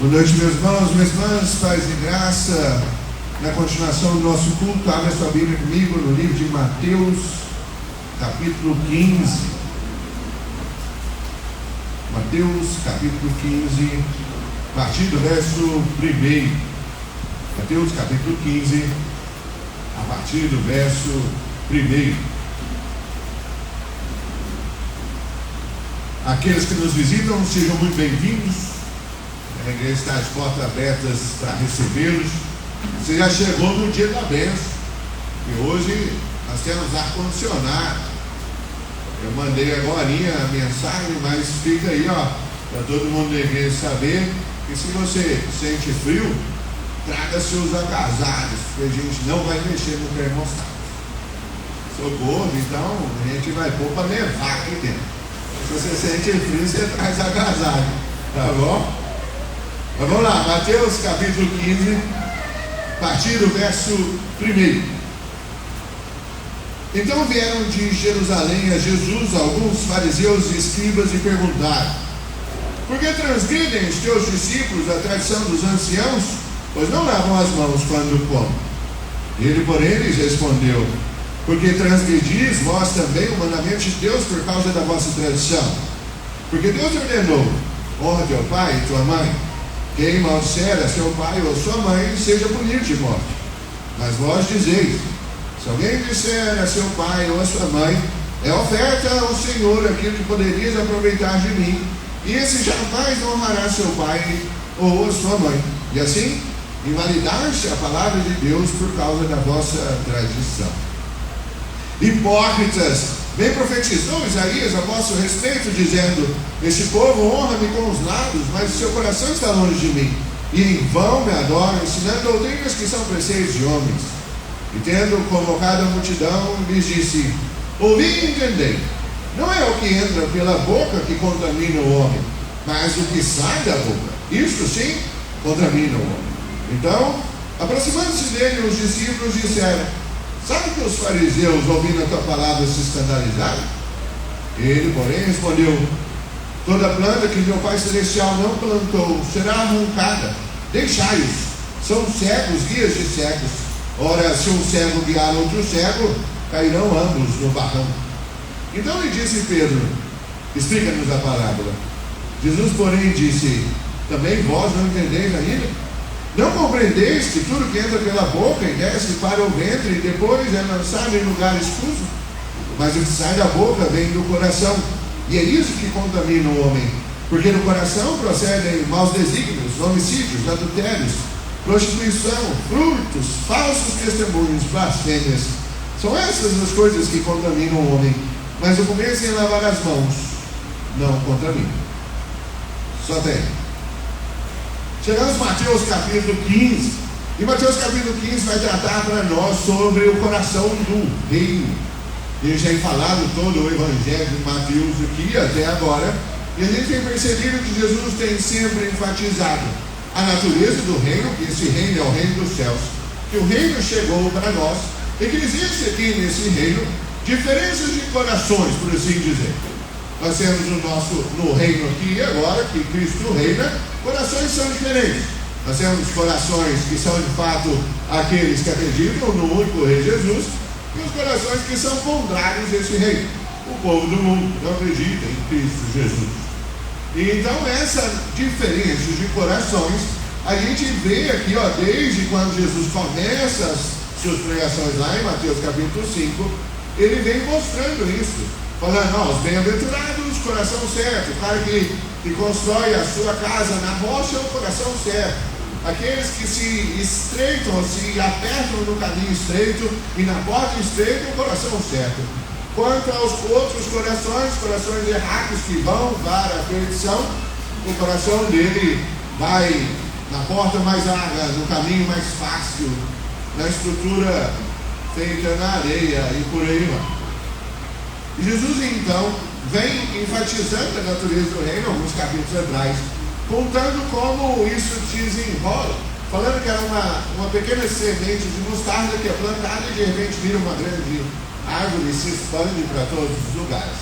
Boa noite, meus irmãos, minhas irmãs, paz e graça. Na continuação do nosso culto, abre a sua Bíblia comigo no livro de Mateus, capítulo 15. Mateus, capítulo 15, a partir do verso 1. Mateus, capítulo 15, a partir do verso 1. Aqueles que nos visitam, sejam muito bem-vindos. A igreja está de portas abertas para recebê-los. Você já chegou no dia da bênção, e hoje nós temos ar-condicionado. Eu mandei agorinha a mensagem, mas fica aí, para todo mundo da igreja saber que se você sente frio, traga seus agasalhos, porque a gente não vai mexer no termostato. Sou gordo, então a gente vai pôr para nevar aqui dentro. Se você sente frio, você traz agasalho, tá bom? Mas vamos lá, Mateus capítulo 15, a partir do verso 1. Então vieram de Jerusalém a Jesus alguns fariseus e escribas e perguntaram: por que transgridem os teus discípulos a tradição dos anciãos, pois não lavam as mãos quando comem? Ele, porém, lhes respondeu: porque transgredis vós também o mandamento de Deus por causa da vossa tradição. Porque Deus ordenou: honra teu pai e tua mãe. Quem maldisser a seu pai ou sua mãe, seja punido de morte. Mas vós dizeis: se alguém disser a seu pai ou a sua mãe, é oferta ao Senhor aquilo que poderias aproveitar de mim, e esse jamais honrará seu pai ou a sua mãe. E assim, invalidar-se a palavra de Deus por causa da vossa tradição. Hipócritas, bem profetizou Isaías a vosso respeito, dizendo: este povo honra-me com os lábios, mas o seu coração está longe de mim, e em vão me adoram, ensinando doutrinas que são preceitos de homens. E tendo convocado a multidão, lhes disse: ouvi e entendei. Não é o que entra pela boca que contamina o homem, mas o que sai da boca, isto sim contamina o homem. Então, aproximando-se dele, os discípulos disseram: sabe que os fariseus, ouvindo a tua palavra, se escandalizaram? Ele, porém, respondeu: toda planta que meu Pai Celestial não plantou será arrancada. Deixai-os, são cegos, guias de cegos. Ora, se um cego guiar outro cego, cairão ambos no barranco. Então lhe disse Pedro: explica-nos a parábola. Jesus, porém, disse: também vós não entendeis ainda? Não compreendeis que tudo que entra pela boca e desce para o ventre e depois é lançado em lugar escuso? Mas o que sai da boca vem do coração, e é isso que contamina o homem. Porque do coração procedem maus desígnios, homicídios, adultérios, prostituição, furtos, falsos testemunhos, blasfêmias. São essas as coisas que contaminam o homem. Mas o começo em lavar as mãos não contamina. Só tem. Chegamos a Mateus capítulo 15. E Mateus capítulo 15 vai tratar para nós sobre o coração do reino. Ele já tem falado todo o evangelho de Mateus aqui até agora. E a gente tem percebido que Jesus tem sempre enfatizado a natureza do reino, que esse reino é o reino dos céus, que o reino chegou para nós, e que existe aqui nesse reino diferenças de corações, por assim dizer. Nós temos no reino aqui e agora, que Cristo reina, corações são diferentes. Nós temos corações que são de fato aqueles que acreditam no único Rei Jesus, e os corações que são contrários a esse reino. O povo do mundo não acredita em Cristo Jesus. E então essa diferença de corações a gente vê aqui, desde quando Jesus começa as suas pregações lá em Mateus capítulo 5, ele vem mostrando isso, falando: os bem-aventurados, coração certo, o cara que constrói a sua casa na rocha é o coração certo. Aqueles que se estreitam, se apertam no caminho estreito e na porta estreita, o coração certo. Quanto aos outros corações errados que vão para a perdição, o coração dele vai na porta mais larga, no caminho mais fácil, na estrutura feita na areia e por aí vai. E Jesus então vem enfatizando a natureza do reino, alguns capítulos atrás, contando como isso desenrola, falando que era uma pequena semente de mostarda que é plantada e de repente vira uma grande árvore e se expande para todos os lugares.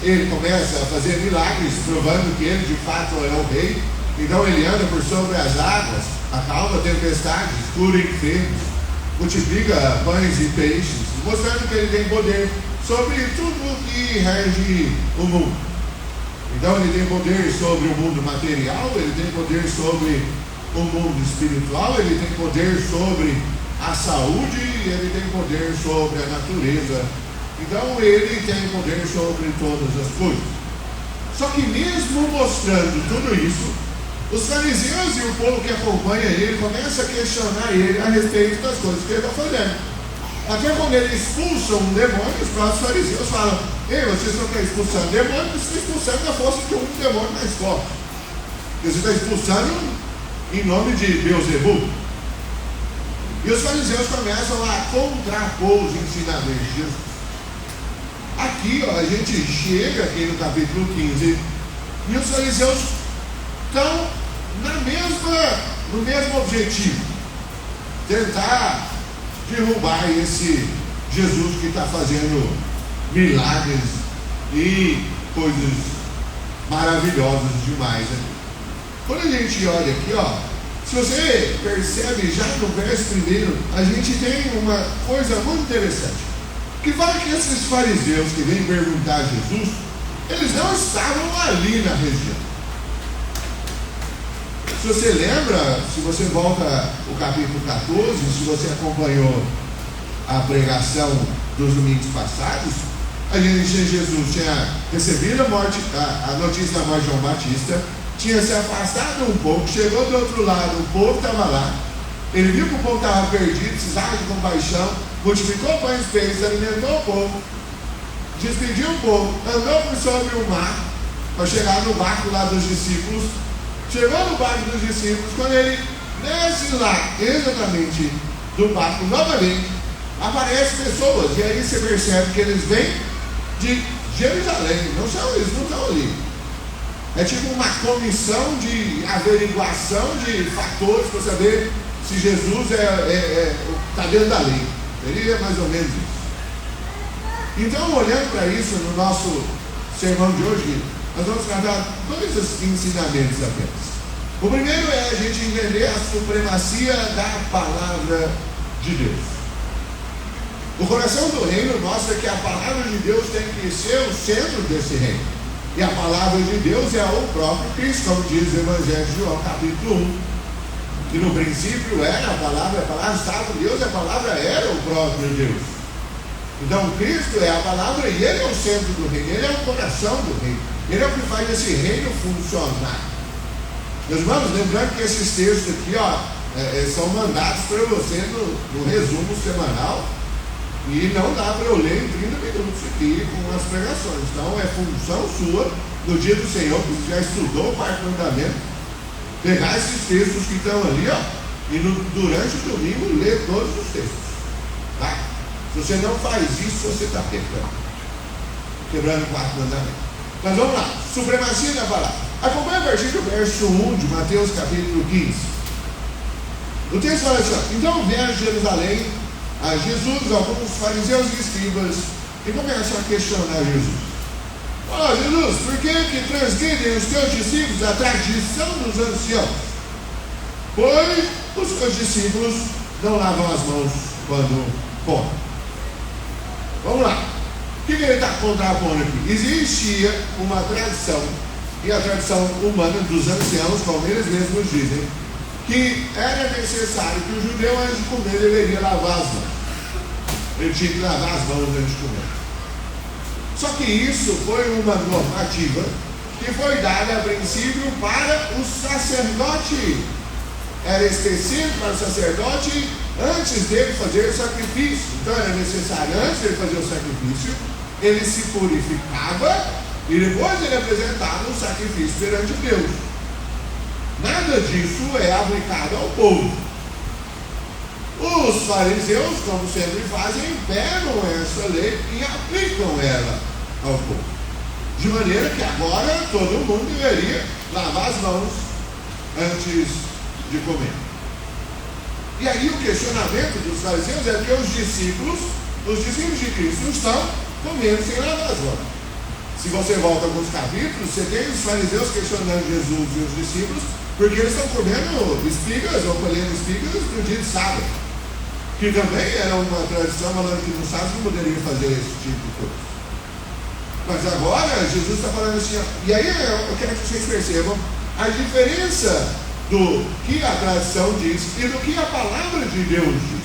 Ele começa a fazer milagres, provando que ele de fato é o rei, Então ele anda por sobre as águas, acalma tempestades, cura enfermos, multiplica pães e peixes, mostrando que ele tem poder sobre tudo que rege o mundo. Então ele tem poder sobre o mundo material, ele tem poder sobre o mundo espiritual, ele tem poder sobre a saúde, e ele tem poder sobre a natureza. Então ele tem poder sobre todas as coisas. Só que mesmo mostrando tudo isso, os fariseus e o povo que acompanha ele começam a questionar ele a respeito das coisas que ele está fazendo. Até quando ele expulsa um demônio, os próprios fariseus falam: ei, vocês não estão expulsando demônio, vocês estão expulsando na força de um demônio mais forte. Você está expulsando em nome de Beelzebub. E os fariseus começam a contrapor os ensinamentos de Jesus. Aqui, ó, a gente chega aqui no capítulo 15 e os fariseus estão no mesmo objetivo: tentar derrubar esse Jesus que está fazendo milagres e coisas maravilhosas demais, né? Quando a gente olha aqui, ó, se você percebe já no verso primeiro, a gente tem uma coisa muito interessante, que fala que esses fariseus que vêm perguntar a Jesus, eles não estavam ali na região. Se você lembra, se você volta o capítulo 14, se você acompanhou a pregação dos domingos passados, a gente, Jesus tinha recebido a notícia da morte de João Batista, tinha se afastado um pouco, chegou do outro lado, o povo estava lá, ele viu que o povo estava perdido, precisava de compaixão, multiplicou pães e peixes, alimentou o povo, despediu o povo, andou por sobre o mar, para chegar no barco lá dos discípulos. Chegou no barco dos discípulos, quando ele desce lá, exatamente do barco novamente, aparecem pessoas, e aí você percebe que eles vêm de Jerusalém, eles não estão ali. É tipo uma comissão de averiguação de fatores para saber se Jesus está dentro da lei. Seria mais ou menos isso. Então, olhando para isso no nosso sermão de hoje, nós vamos tratar dois ensinamentos apenas. O primeiro é a gente entender a supremacia da palavra de Deus. O coração do reino mostra que a palavra de Deus tem que ser o centro desse reino. E a palavra de Deus é o próprio Cristo, como diz o Evangelho de João, capítulo 1. Que no princípio era a palavra estava com Deus, e a palavra era o próprio Deus. Então Cristo é a palavra e Ele é o centro do reino, Ele é o coração do reino. Ele é o que faz esse reino funcionar. Meus irmãos, lembrando que esses textos aqui, ó, são mandados para você no resumo semanal, e não dá para eu ler em 30 minutos aqui com as pregações. Então é função sua, no dia do Senhor, que você já estudou o quarto mandamento, pegar esses textos que estão ali, ó, e durante o domingo ler todos os textos, tá? Se você não faz isso, você está quebrando o quarto mandamento. Mas vamos lá, supremacia da palavra. Acompanhe a partir do verso 1 de Mateus capítulo 15. O texto fala assim, ó: então vieram de Jerusalém a Jesus alguns fariseus e escribas e começam a questionar Jesus. Ó, Jesus, por que transgridem os teus discípulos a tradição dos anciãos? Pois os teus discípulos não lavam as mãos quando comem. Vamos lá. O que ele está contrapondo aqui? Existia uma tradição, e a tradição humana dos anciãos, como eles mesmos dizem, que era necessário que o judeu, antes de comer, deveria lavar as mãos. Ele tinha que lavar as mãos antes de comer. Só que isso foi uma normativa que foi dada a princípio para o sacerdote. Era específico para o sacerdote antes dele fazer o sacrifício. Então era necessário, antes dele fazer o sacrifício, ele se purificava e depois ele apresentava um sacrifício perante Deus. Nada disso é aplicado ao povo. Os fariseus, como sempre fazem, pegam essa lei e aplicam ela ao povo. De maneira que agora todo mundo deveria lavar as mãos antes de comer. E aí o questionamento dos fariseus é que os discípulos de Cristo estão comendo sem lavar as mãos. Se você volta a alguns capítulos, você tem os fariseus questionando Jesus e os discípulos Porque eles estão comendo espigas ou colhendo espigas no dia de sábado, que também era uma tradição falando que no sábado não poderia fazer esse tipo de coisa. Mas agora Jesus está falando assim, e aí eu quero que vocês percebam a diferença do que a tradição diz e do que a palavra de Deus diz,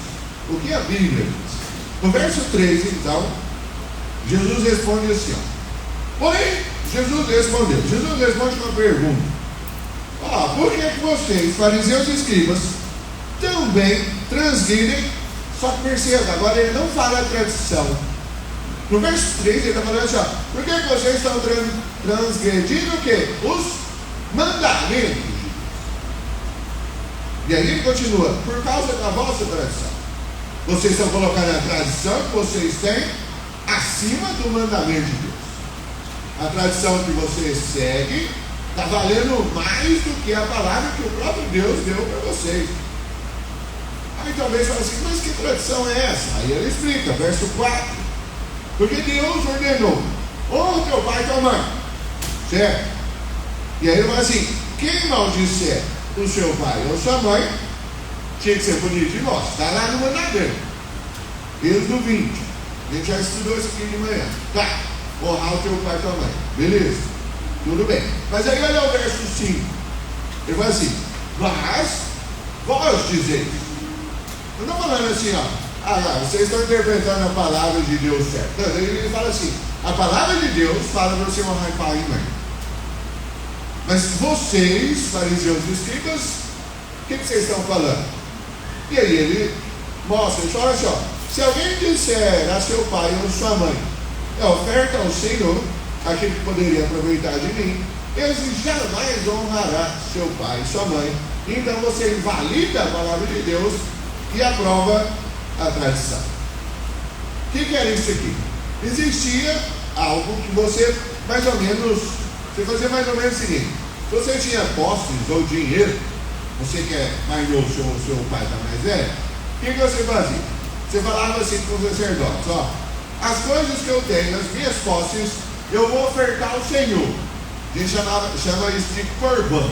o que a Bíblia diz. No verso 3, então, Jesus responde assim, porém, Jesus responde com uma pergunta. Por que vocês, fariseus e escribas, também transgridem? Só que perceba, agora ele não fala a tradição. No verso 3 ele está falando assim, por que vocês estão transgredindo o quê? Os mandamentos de Deus. E aí ele continua, por causa da vossa tradição. Vocês estão colocando a tradição que vocês têm acima do mandamento de Deus. A tradição que você segue está valendo mais do que a palavra que o próprio Deus deu para vocês. Aí talvez fale assim, mas que tradição é essa? Aí ele explica, verso 4. Porque Deus ordenou, honra teu pai e tua mãe. Certo? E aí ele fala assim, quem maldisser o seu pai ou sua mãe, tinha que ser punido de morte. Está lá no mandamento. Êxodo 20. A gente já estudou isso aqui de manhã. Tá, honrar o teu pai e tua mãe. Beleza. Tudo bem. Mas aí olha o verso 5. Ele fala assim, mas vós dizeis. Eu não estou falando assim, vocês estão interpretando a palavra de Deus certo. Não, ele fala assim, a palavra de Deus fala para você honrar pai e mãe. Mas vocês, fariseus e escribas, o que vocês estão falando? E aí ele mostra, ele fala assim, se alguém disser a seu pai ou sua mãe, oferta ao Senhor aquilo que poderia aproveitar de mim, esse jamais honrará seu pai e sua mãe. Então você invalida a palavra de Deus e aprova a tradição. O que era isso aqui? Existia algo que você fazia mais ou menos o seguinte, se você tinha posses ou dinheiro, você que é mais novo, seu pai está mais velho, o que você fazia? Você falava assim para os sacerdotes, as coisas que eu tenho, as minhas posses, eu vou ofertar ao Senhor. A gente chama isso de corbã.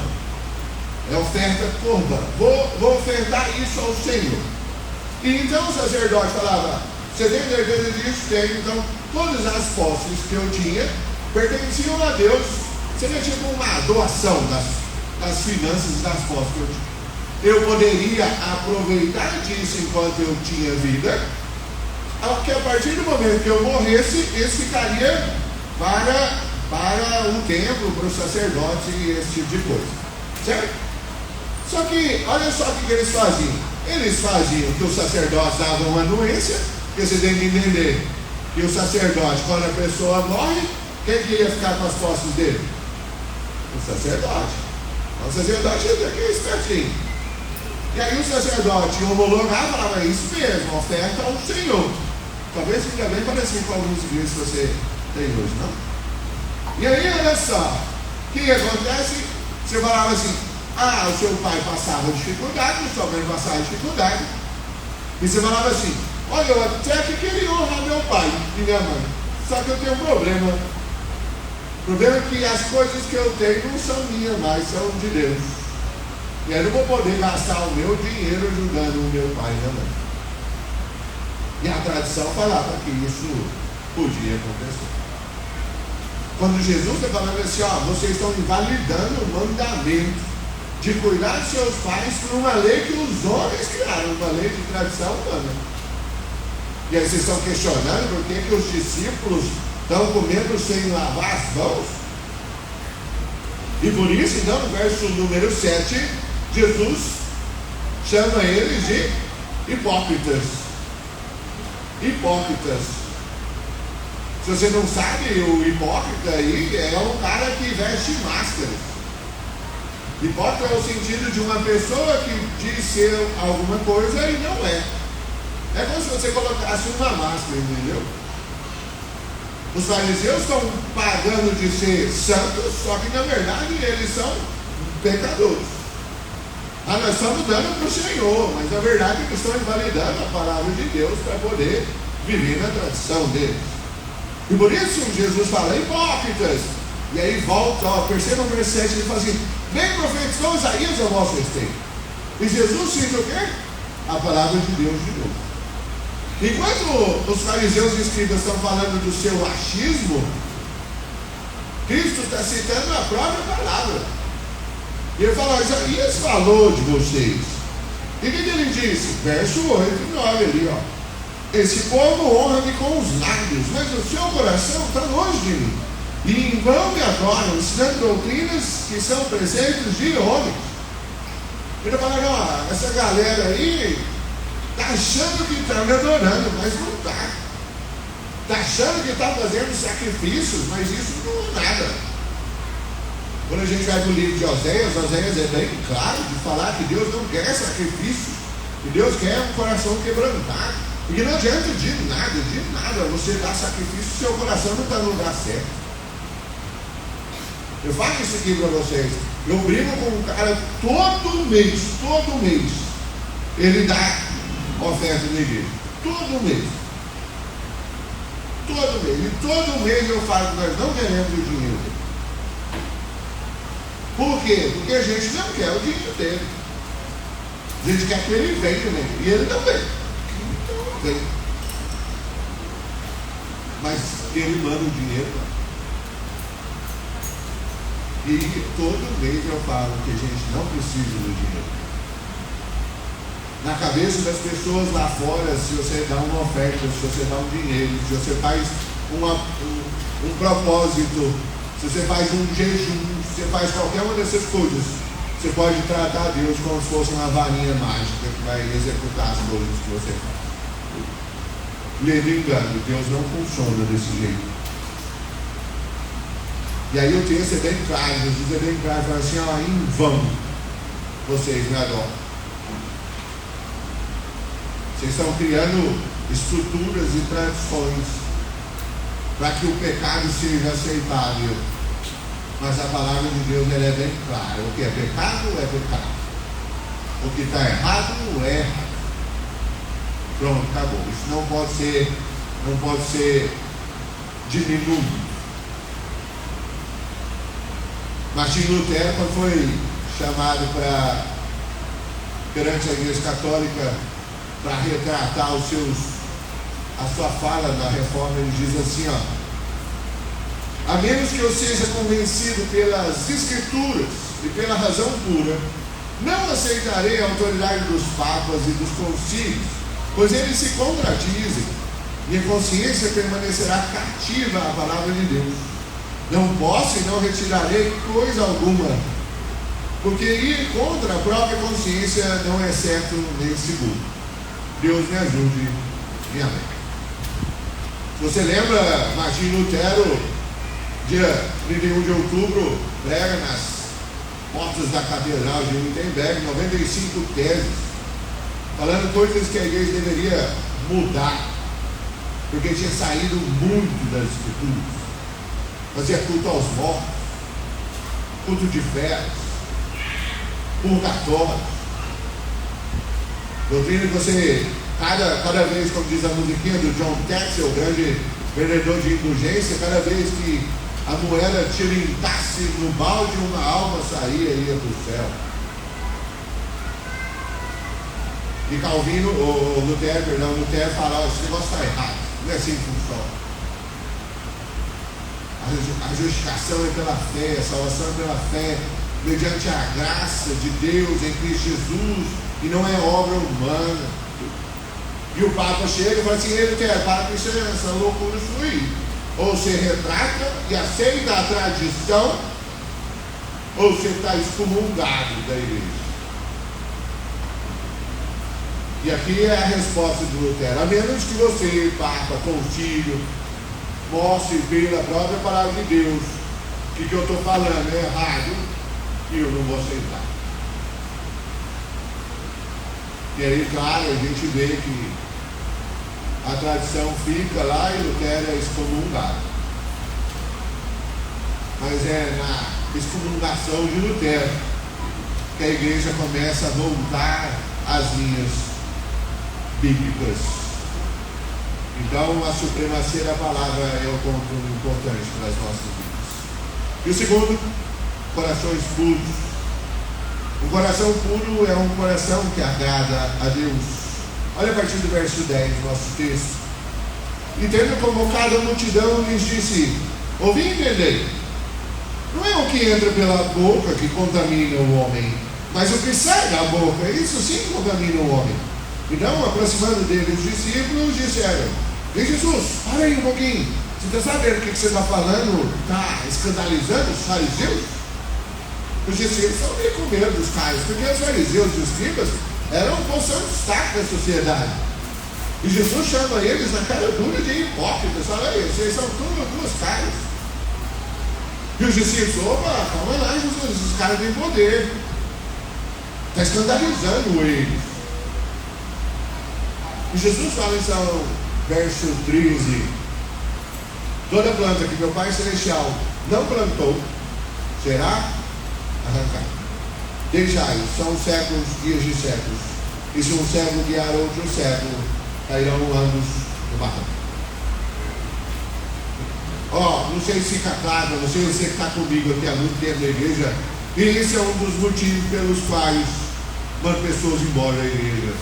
É oferta corbã. Vou ofertar isso ao Senhor. E então o sacerdote falava, você tem certeza disso? Tenho. Então todas as posses que eu tinha pertenciam a Deus. Seria tipo uma doação das finanças e das posses que eu tinha. Eu poderia aproveitar disso enquanto eu tinha vida, que a partir do momento que eu morresse, isso ficaria para o templo, para os sacerdotes e esse tipo de coisa. Certo? Só que, olha só o que eles faziam. Eles faziam que os sacerdotes davam uma anuência, porque você tem que entender que o sacerdote, quando a pessoa morre, quem que ia ficar com as posses dele? O sacerdote. O sacerdote ia ter que ir espertinho. E aí o sacerdote homologava e falava, isso mesmo, oferta ao Senhor. Talvez fique bem parecido com alguns igrejas que você tem hoje, não? E aí, olha só, o que acontece? Você falava assim, o seu pai passava dificuldade, o sua mãe passava dificuldade. E você falava assim, olha, eu até que queria honrar meu pai e minha mãe, só que eu tenho um problema. O problema é que as coisas que eu tenho não são minhas mais, são de Deus. E eu não vou poder gastar o meu dinheiro ajudando o meu pai e minha mãe. E a tradição falava que isso podia acontecer. Quando Jesus está falando assim, vocês estão invalidando o mandamento de cuidar de seus pais por uma lei que os homens criaram, uma lei de tradição humana. E aí vocês estão questionando por que os discípulos estão comendo sem lavar as mãos? E por isso, então, no verso número 7, Jesus chama eles de hipócritas. Hipócritas. Se você não sabe, o hipócrita aí é um cara que veste máscaras. Hipócrita é o sentido de uma pessoa que diz ser alguma coisa e não é. É como se você colocasse uma máscara, entendeu? Os fariseus estão pagando de ser santos, só que na verdade eles são pecadores. Nós estamos dando para o Senhor, mas na verdade eles estão invalidando a palavra de Deus para poder viver na tradição deles. E por isso Jesus fala, hipócritas. E aí volta, perceba o verso 7, ele fala assim, bem profetizou Isaías a vosso respeito. E Jesus cita o quê? A palavra de Deus de novo. Enquanto os fariseus e escribas estão falando do seu achismo, Cristo está citando a própria palavra. E ele fala: Isaías falou de vocês. E o que ele disse? Verso 8 e 9 ali, ó. Esse povo honra-me com os lábios, mas o seu coração está longe de mim. E em vão me adoram, ensinando doutrinas que são preceitos de homens. Ele fala: não, essa galera aí está achando que está me adorando, mas não está. Está achando que está fazendo sacrifícios, mas isso não é nada. Quando a gente vai para o livro de Oséias é bem claro de falar que Deus não quer sacrifício, que Deus quer um coração quebrantado. Porque não adianta de nada você dar sacrifício se seu coração não está no lugar certo. Eu falo isso aqui para vocês. Eu brigo com um cara todo mês. Ele dá oferta na igreja. Todo mês. E todo mês eu falo que nós não queremos o dinheiro dele. Por quê? Porque a gente não quer o dinheiro dele. A gente quer que ele venha também. E ele não vem. Mas ele manda o dinheiro. E todo mês eu falo que a gente não precisa do dinheiro. Na cabeça das pessoas lá fora, se você dá uma oferta, se você dá um dinheiro, se você faz um propósito, se você faz um jejum, se você faz qualquer uma dessas coisas, você pode tratar Deus como se fosse uma varinha mágica que vai executar as coisas que você faz. Lendo engano, Deus não funciona desse jeito. E aí o texto é bem claro, Jesus é bem claro, fala assim: ó, em vão vocês me adoram. Vocês estão criando estruturas e tradições para que o pecado seja aceitável. Mas a palavra de Deus ela é bem clara. O que é pecado é pecado. O que está errado é errado. Pronto, acabou. Isso não pode ser diminuído. Martinho Lutero, quando foi chamado perante a Igreja Católica para retratar a sua fala da reforma, ele diz assim, ó: a menos que eu seja convencido pelas Escrituras e pela razão pura, não aceitarei a autoridade dos papas e dos concílios, pois eles se contradizem. Minha consciência permanecerá cativa à palavra de Deus. Não posso e não retirarei coisa alguma, porque ir contra a própria consciência não é certo nem seguro. Deus me ajude e amém. Você lembra, Martinho Lutero, dia 31 de outubro, prega nas portas da Catedral de Wittenberg, 95 teses, falando coisas que a igreja deveria mudar, porque tinha saído muito das Escrituras. Fazia culto aos mortos, culto de feras, purgatório. Doutrina que você, cada vez, como diz a musiquinha do John Texel, o grande vendedor de indulgência, cada vez que a moeda tilintasse no balde, uma alma saía e ia para o céu. E Calvino, Lutero falava: esse negócio está errado, não é assim que funciona. A justificação é pela fé, a salvação é pela fé, mediante a graça de Deus em Cristo Jesus, e não é obra humana. E o Papa chega e fala assim: ele quer para com essa loucura fluir. Ou você retrata e aceita a tradição, ou você está excomungado da igreja. E aqui é a resposta de Lutero: a menos que você, Papa, concílio, mostre pela própria palavra de Deus que o que eu estou falando é errado, e eu não vou aceitar. E aí, claro, a gente vê que a tradição fica lá e Lutero é excomungado. Mas é na excomungação de Lutero que a igreja começa a voltar às linhas bíblicas. Então, a supremacia da palavra é o ponto importante para as nossas vidas. E o segundo, corações puros. Um coração puro é um coração que agrada a Deus. Olha a partir do verso 10 do nosso texto. E tendo convocado a multidão, lhes disse: ouvi e entendei. Não é o que entra pela boca que contamina o homem, mas o que sai da boca, isso sim contamina o homem. Então, aproximando dele, os discípulos disseram: ei, Jesus, para aí um pouquinho. Você está sabendo o que você está falando? Está escandalizando os fariseus? Os discípulos estão meio com medo dos caras, porque os fariseus e os escribas eram um posição de destaque da sociedade. E Jesus chama eles na cara dura de hipócritas. Fala aí, vocês são tudo duas caras. E os discípulos: opa, calma lá, Jesus, esses caras têm poder. Está escandalizando eles. E Jesus fala em São verso 13: toda planta que meu Pai Celestial não plantou será arrancada. Deixai, são séculos, dias de séculos. E se um século guiar outro século, cairão ambos no barranco. Não sei se fica claro, não sei se você que está comigo aqui há muito tempo na igreja, e esse é um dos motivos pelos quais mandam pessoas embora da igreja.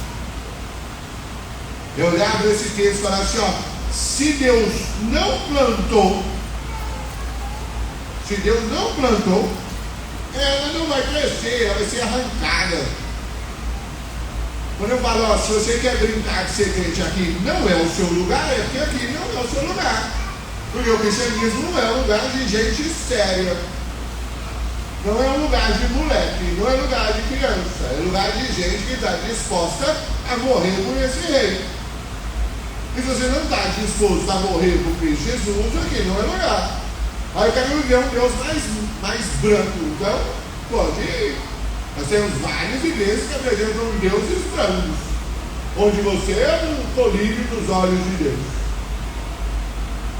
Eu olhava esse texto e falava assim: se Deus não plantou, ela não vai crescer, ela vai ser arrancada. Quando eu falo, se você quer brincar de ser crente aqui não é o seu lugar, é porque aqui não é o seu lugar. Porque o cristianismo não é um lugar de gente séria, não é um lugar de moleque, não é lugar de criança, é lugar de gente que está disposta a morrer por esse rei. E se você não está disposto a morrer por Cristo Jesus, aqui não é lugar. Aí eu quero viver um Deus mais branco. Então, pode ir. Nós temos várias igrejas que apresentam deuses brancos, onde você é um colírio dos olhos de Deus,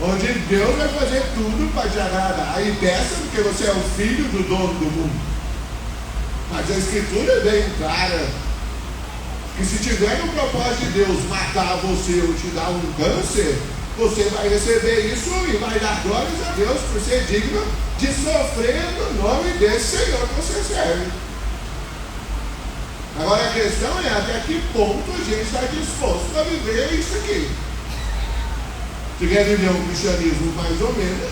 onde Deus vai fazer tudo para te agradar e peça, porque você é o filho do dono do mundo. Mas a Escritura é bem clara que se tiver no propósito de Deus matar você ou te dar um câncer, você vai receber isso e vai dar glórias a Deus por ser digno de sofrer no nome desse Senhor que você serve. Agora a questão é até que ponto a gente está disposto a viver isso aqui. Se quer viver um cristianismo mais ou menos,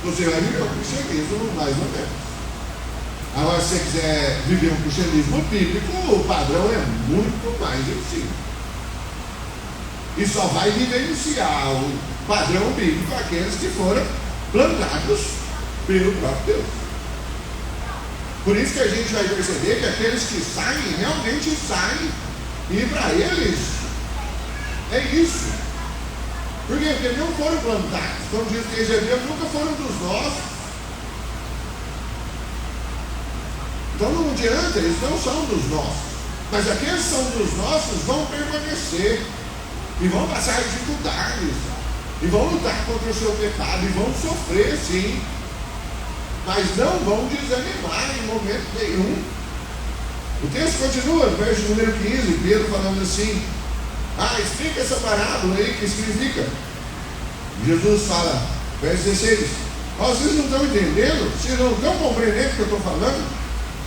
você vai viver um cristianismo mais ou menos. Agora, se você quiser viver um cristianismo bíblico, o padrão é muito mais em cima. E só vai vivenciar o padrão bíblico aqueles que foram plantados pelo próprio Deus. Por isso que a gente vai perceber que aqueles que saem, realmente saem. E para eles, é isso. Por quê? Porque não foram plantados. Como diz o texto de Deus, nunca foram dos nossos. Então não adianta, eles não são dos nossos. Mas aqueles que são dos nossos vão permanecer. E vão passar dificuldades. E vão lutar contra o seu pecado. E vão sofrer, sim. Mas não vão desanimar em momento nenhum. O texto continua, verso número 15, Pedro falando assim: explica essa parábola aí, que significa? Jesus fala, verso 16: vocês não estão entendendo? Vocês não estão compreendendo o que eu estou falando?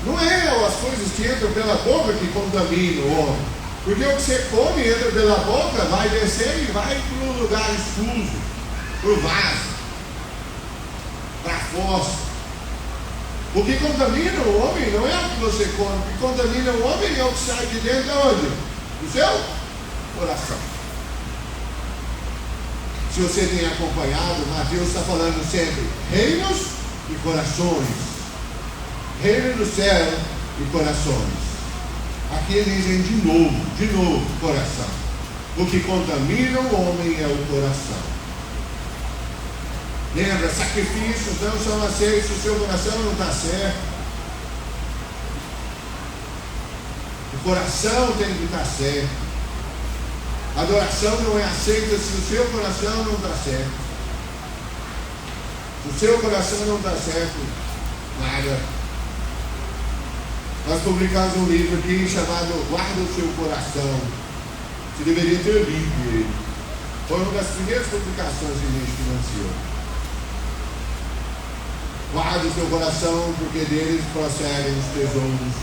Não é as coisas que entram pela boca que contaminam o homem. Porque o que você come entra pela boca, vai descer e vai para o lugar escuso, para o vaso, para a fossa. O que contamina o homem não é o que você come. O que contamina o homem é o que sai de dentro de onde? Do seu coração. Se você tem acompanhado, Mateus está falando sempre reinos e corações. Reino do céu e corações. Aqui eles dizem de novo, coração. O que contamina o homem é o coração. Lembra, sacrifícios não são aceitos se o seu coração não está certo. O coração tem que estar certo. A adoração não é aceita se o seu coração não está certo. Se o seu coração não está certo, nada. Nós publicamos um livro aqui chamado Guarda o Seu Coração. Você deveria ter lido ele. Foi uma das primeiras publicações que a gente financiou. Guarde o seu coração, porque deles procedem os tesouros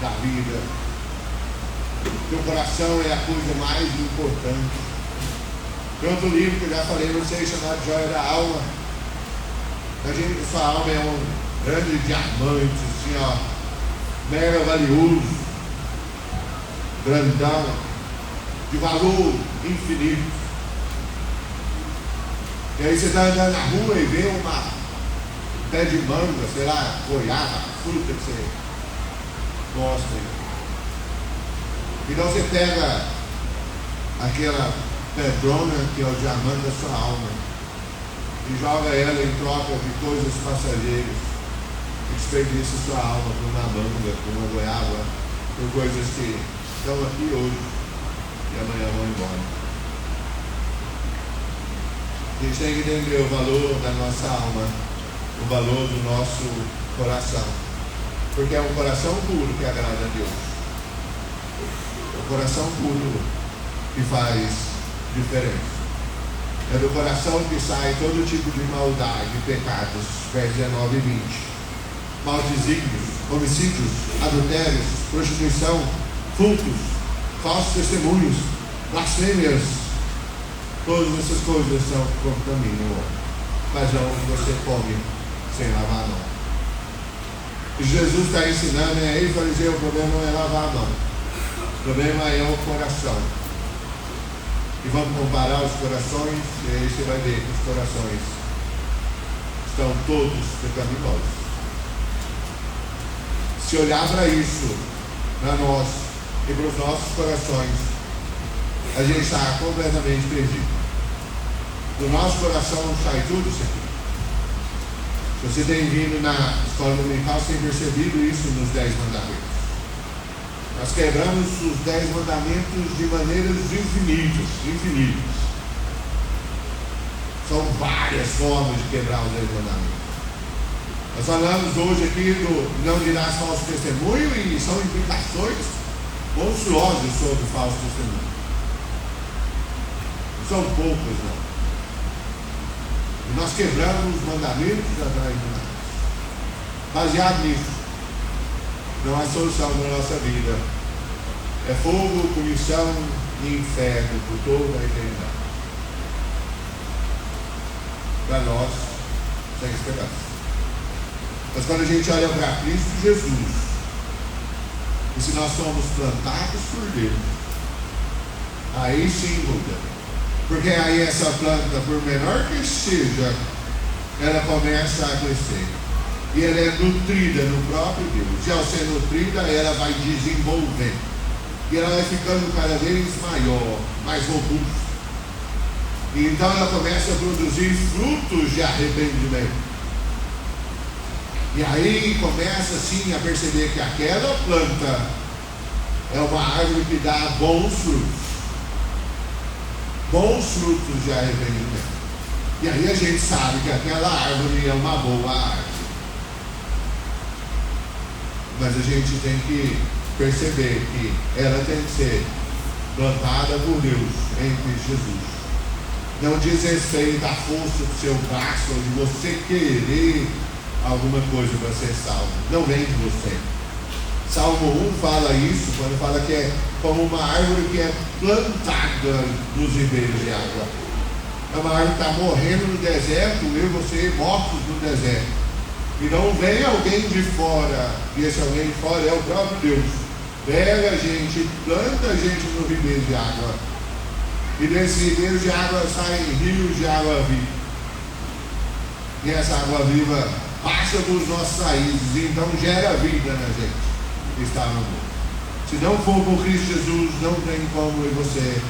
da vida. Teu coração é a coisa mais importante. Tem outro livro que eu já falei, não sei, chamado Joia da Alma. Sua alma é um grande diamante, assim, ó, mega valioso, grandão, de valor infinito. E aí você está andando na rua e vê um pé de manga, sei lá, goiaba, fruta que você gosta. Então você pega aquela pedrona que é o diamante da sua alma e joga ela em troca de coisas passageiras, e desperdiça sua alma por uma manga, por uma goiaba, por coisas que estão aqui hoje e amanhã vão embora. A gente tem que entender o valor da nossa alma, o valor do nosso coração, porque é um coração puro que agrada a Deus. É o coração puro que faz diferença. É do coração que sai todo tipo de maldade, pecados, versos 19 e 20. Maus desígnios, homicídios, adultérios, prostituição, furtos, falsos testemunhos, blasfêmias. Todas essas coisas são que contaminam o homem. Mas não que você come sem lavar a mão. O que Jesus está ensinando é: ei, fariseu, o problema não é lavar a mão. O problema é o coração. E vamos comparar os corações, e aí você vai ver que os corações estão todos pecaminosos. Se olhar para isso, para nós e para os nossos corações, a gente está completamente perdido. Do nosso coração sai tudo isso aqui. Se você tem vindo na escola dominical, você tem percebido isso nos 10 mandamentos. Nós quebramos os 10 mandamentos de maneiras infinitas. São várias formas de quebrar os 10 mandamentos. Nós falamos hoje aqui do não dirás falso testemunho, e são implicações monstruosas sobre o falso testemunho. Não são poucas, não. E nós quebramos os mandamentos atrás de nós. Baseado nisso, não há solução na nossa vida. É fogo, punição e inferno por toda a eternidade. Para nós, sem esperança. Mas quando a gente olha para Cristo Jesus, e se nós somos plantados por Deus, aí sim muda. Porque aí essa planta, por menor que seja, ela começa a crescer. E ela é nutrida no próprio Deus. E ao ser nutrida, ela vai desenvolver. E ela vai ficando cada vez maior, mais robusta. E então ela começa a produzir frutos de arrependimento. E aí começa assim a perceber que aquela planta é uma árvore que dá bons frutos. Bons frutos de arrependimento. E aí a gente sabe que aquela árvore é uma boa árvore. Mas a gente tem que perceber que ela tem que ser plantada por Deus em Cristo Jesus. Não diz respeito à força do seu braço ou de você querer alguma coisa para ser salvo. Não vem de você. Salmo 1 fala isso, quando fala que é como uma árvore que é plantada nos ribeiros de água. É uma árvore que está morrendo no deserto, eu e você mortos no deserto. E não vem alguém de fora, e esse alguém de fora é o próprio Deus. Pega a gente, planta a gente no ribeiro de água. E desse ribeiro de água saem rios de água viva. E essa água viva passa dos nossos raízes, e então gera vida na gente que está no mundo. Se não for por Cristo Jesus, não tem como eu e você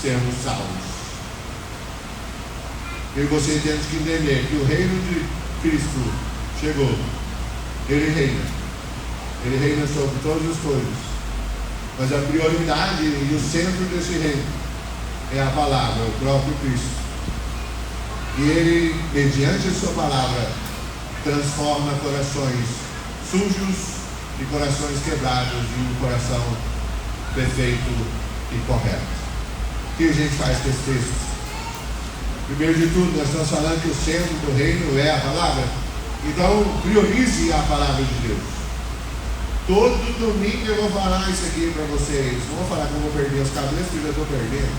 sermos salvos. Eu e você temos que entender que o reino de Cristo chegou. Ele reina. Ele reina sobre todas as coisas. Mas a prioridade e o centro desse reino é a palavra, o próprio Cristo. E ele, mediante a sua palavra, transforma corações sujos e corações quebrados em um coração perfeito e correto. O que a gente faz com esse texto? Primeiro de tudo, nós estamos falando que o centro do reino é a palavra. Então, priorize a palavra de Deus. Todo domingo eu vou falar isso aqui para vocês. Não vou falar que eu vou perder os cabelos, que eu já estou perdendo.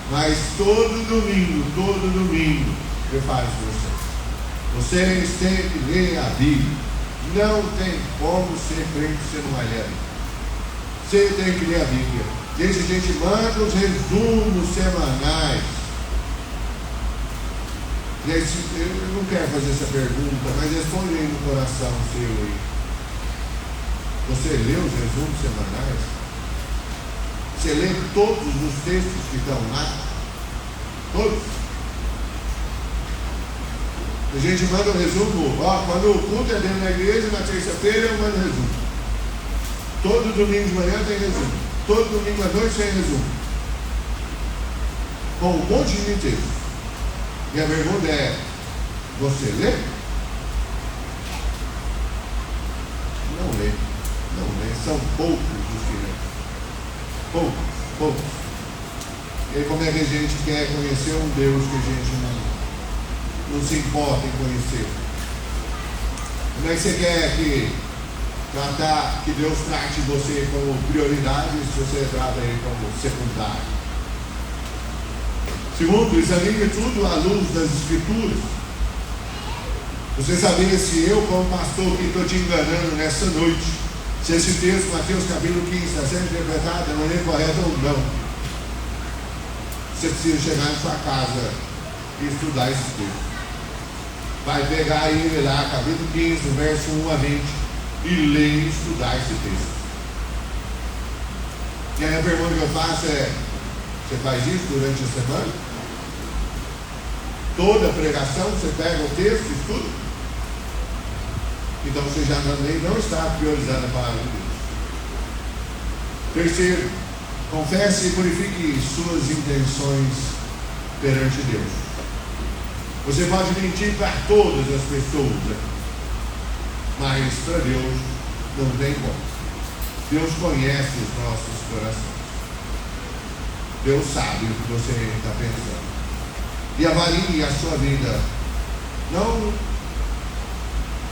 Mas todo domingo eu falo isso para vocês. Vocês têm que ler a Bíblia. Não tem como ser crente se você não vai ler a Bíblia. Você tem que ler a Bíblia. Gente, a gente manda os resumos semanais. Gente, eu não quero fazer essa pergunta, mas responde aí no coração seu aí. Você lê os resumos semanais? Você lê todos os textos que estão lá? Todos? A gente manda um resumo. Quando o culto é dentro da igreja, na terça-feira eu mando resumo. Todo domingo de manhã tem resumo. Todo domingo à noite tem resumo. Com um monte de texto. E a pergunta é: você lê? Não lê. Não lê. São poucos os que lê. Poucos. E aí como é que a gente quer conhecer um Deus que a gente não se importa em conhecer? Como é que você quer que Deus trate você como prioridade se você trata Ele como secundário? Segundo, examine tudo à luz das Escrituras. Você sabia se eu, como pastor, que estou te enganando nessa noite, se esse texto, Mateus capítulo 15, está sendo interpretado da maneira correta ou não? Você precisa chegar em sua casa e estudar esse texto. Vai pegar ele lá, capítulo 15, verso 1 a 20, e ler e estudar esse texto. E aí a pergunta que eu faço é: você faz isso durante a semana? Toda pregação você pega o texto e estuda? Então você já não está priorizando a palavra de Deus. Terceiro, confesse e purifique suas intenções perante Deus. Você pode mentir para todas as pessoas, mas para Deus não tem como. Deus conhece os nossos corações. Deus sabe o que você está pensando. E avalie a sua vida, não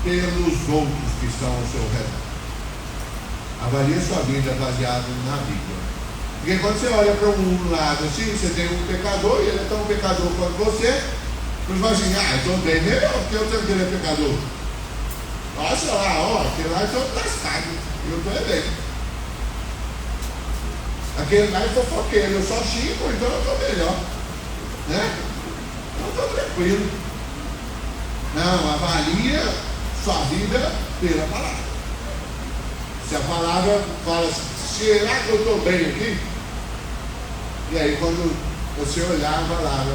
pelos outros que estão ao seu redor. Avalie a sua vida baseada na Bíblia. Porque quando você olha para um lado assim, você tem um pecador e ele é tão pecador quanto você, você vai assim: eu estou bem melhor porque eu tenho que ele é pecador. Nossa lá, aquele lá é todo lascado, eu estou bem. Aquele lá é fofoqueiro, eu só xingo, então eu estou melhor. Né? Então estou tranquilo. Não, avalia sua vida pela palavra. Se a palavra fala: será que eu estou bem aqui? E aí quando você olhar a palavra,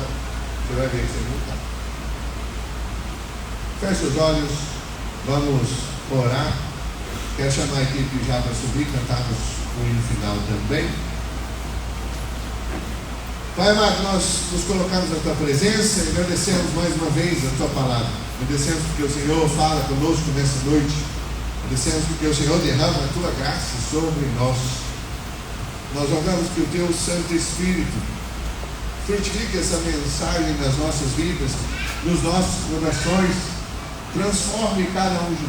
você vai ver que você não está. Feche os olhos, vamos orar. Quero chamar a equipe já para subir, cantarmos o hino final também. Pai amado, nós nos colocamos na Tua presença e agradecemos mais uma vez a Tua palavra. Agradecemos porque o Senhor fala conosco nessa noite. Agradecemos porque o Senhor derrama a Tua graça sobre nós. Nós rogamos que o Teu Santo Espírito frutifique essa mensagem nas nossas vidas, nos nossos corações, transforme cada um de